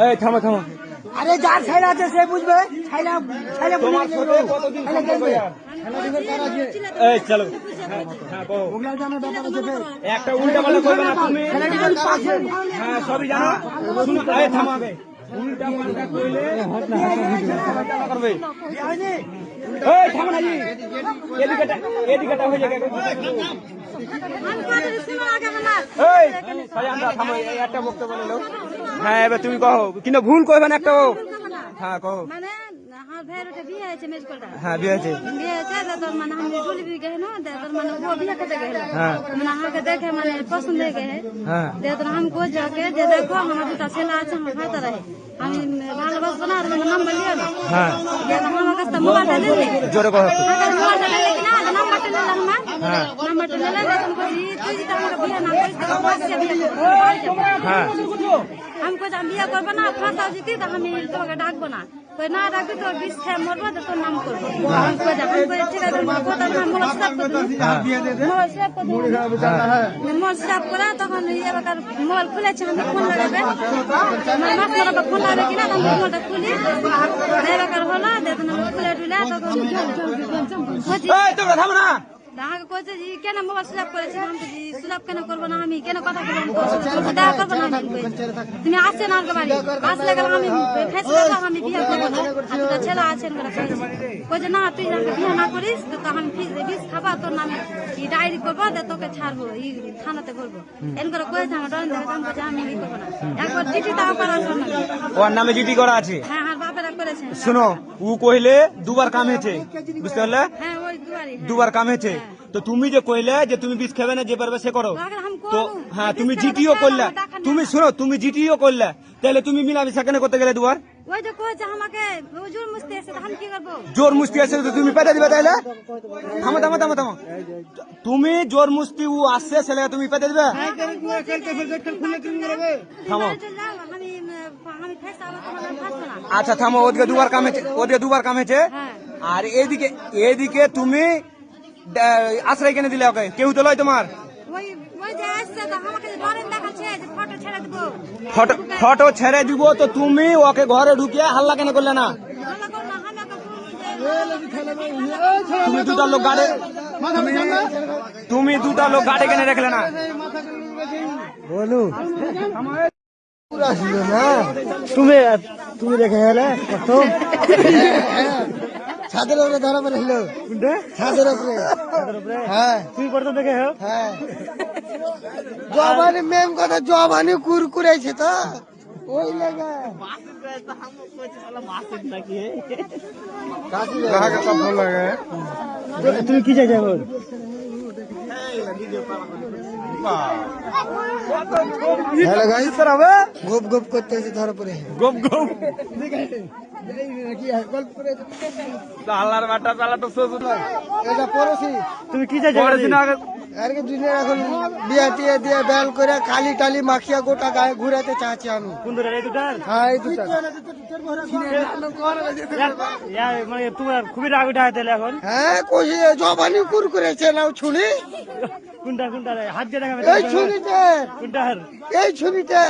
এই থামো থামো। আরে যার ছাইলা আছে সে বুঝবে। ছাইলা ছাইলা তোমার সাথে কতদিন সম্পর্ক यार? এই চলো। হ্যাঁ কও। একটা উল্টা পাল্টা করবে না তুমি। হ্যাঁ সবই জানো। শুনো এই থামো আগে। উল্টা পাল্টা কইলে করবে। এই থামো না জি। এদিকেটা হয়ে যাবে। এই সাজানটা থামো, এই একটা বক্তব্য বলো। হ্যাঁ এবার তুমি কও, কিন্তু ভুল কইবে না একটা। হ্যাঁ কও। মানে আমার ভাইয়ের ওটা বিয়ে হয়েছে মেজকলটা। হ্যাঁ বিয়ে হয়েছে। বিয়ে হয়েছে তোর মানে আমি ডুলি বিয়ে গেল না তোর মানে ও বিয়ে করতে গেল। হ্যাঁ মানে আমাকে দেখে মানে পছন্দ হয়ে গেছে। হ্যাঁ দে তোর हमको जाके যে দেখো আমার দুটা ছেলে আছে আমার ভাইটা রহে আমি ভালোবাসবো না আর নাম্বার লিও না। হ্যাঁ যে আমার কাছে মোবাইলটা দিলে জোরে কও। মোবাইলটা দিলে কিনা নাম্বারটা নিলাম না। নাম্বারটা নিলে তখন কই তুই যদি আমাকে বিয়ে না করিস তো বাসকে বিয়ে করব। হ্যাঁ हमको जब बिया करबो ना फांसा जीती तो हम तोके डाकबो ना कोई ना डाकबी तो बीस थे मरबो तो तोर नाम करबो हमको जब हमको ठीक है को तो हम मोबाइल स्टॉप कर दो मोबाइल स्टॉप कर दो मोबाइल स्टॉप करा तखन ये बकर मोबाइल खुले छ हम फोन लगाबे मैं माफ करब फोन लगाबे कि ना हम मोबाइल खुली दे बकर होला दे तो खुले डुला तखन এই তোমরা থামো না। দাহাকে কইছে যে কেন মোবাইল সুলাপ করেছে আমি তো সুলাপ কেন করব না আমি কেন কথা বলবো দেখা করব না আমি কইছে তুমি আসছে না আমার বাড়ি আসলে গেল আমি ফেসবুকে আমি বিয়ে করব না আর দুটা ছেলে আছেন বলে কইছে না তুই যাকে বিয়ে না করিস তো আমি বিষ খাবা তোর নামে এই ডায়েরি করব দে তোকে ছাড়বো এই থানাতে বলবো এন করে কইছে আমার ডন দেখে আমি কইছে আমি বিয়ে করব না একবার চিঠি দাও করার জন্য ওর নামে চিঠি করা আছে। হ্যাঁ আর বাপেরা করেছে শুনো ও কইলে দুবার কাম হয়েছে বুঝতে পারলে। হ্যাঁ ওই দুয়ারি দুবার কাম হয়েছে তো তুমি যে কইলে যে তুমি বিষ খাবে না যে পারবে সে করো তো হ্যাঁ তুমি জিটিও করলে তুমি শুনো তুমি জিটিও করলে তাহলে তুমি মিলামিশা কেন করতে গেলে দুবার? ওই যে কইছে আমাকে জোর মুস্তি আছে তো আমি কি করব জোর মুস্তি আছে তো তুমি পেতে দিবে তাইলে। থামো থামো থামো থামো তুমি জোর মুস্তি ও আসছে ছেলে তুমি পেতে দিবে। থামো আমি ফেসা আলো তোমার ফাসবো না আচ্ছা থামো ওদিকে দুবার কাম হয়েছে ওদিকে দুবার কাম হয়েছে আর এদিকে তুমি আশ্রয় কেন দিলে ওকে কেউ তো লয় তোমার ওই ওই যে আসছে তো আমাকে ডরেন দেখাচ্ছে যে ফটো ছেড়ে দেবো ফটো ছেড়ে দিব তো তুমি ওকে ঘরে ঢুকিয়ে হাল্লা কেন করলে না? ভালো কর না আমাকে তুমি দুটা লোক গাড়ে তুমি দুটা লোক গাড়ি কেন রাখলে না? বলো তুমি তুমি রেখে গেলে কত ছাদের উপরে ধরা পড়ে ছিল ছাদের উপরে হ্যাঁ তুমি পড়তে দেখে হ্যাঁ জবানি মেম কথা জবানি কুরকুরাইছে তো ওই লাগা তুমি কি চাই যাবো হ্যালো গাইস স্যার হবে গোপ গোপ করতেছে ধরা পড়ে গোপ গোপ আল্লাহর বাটা চালা তো সোজু নয় এটা পড়ছি তুমি কি চাই পড়ছি না আর কি দুনিয়া এখন বিয়া টিয়া দিয়ে বেল করে কালি টালি মাখিয়া গোটা গায়ে ঘুরাতে চাচ্ছি আমি কোন ধরে এই দুটার হ্যাঁ এই দুটা মানে তোমার খুবই রাগ উঠা তাহলে এখন হ্যাঁ কই জবানি কুরকুরেছে নাও ছুনি কোনটা কোনটা হাত দিয়ে দেখাবে এই ছুরিতে কোনটার এই ছুরিতে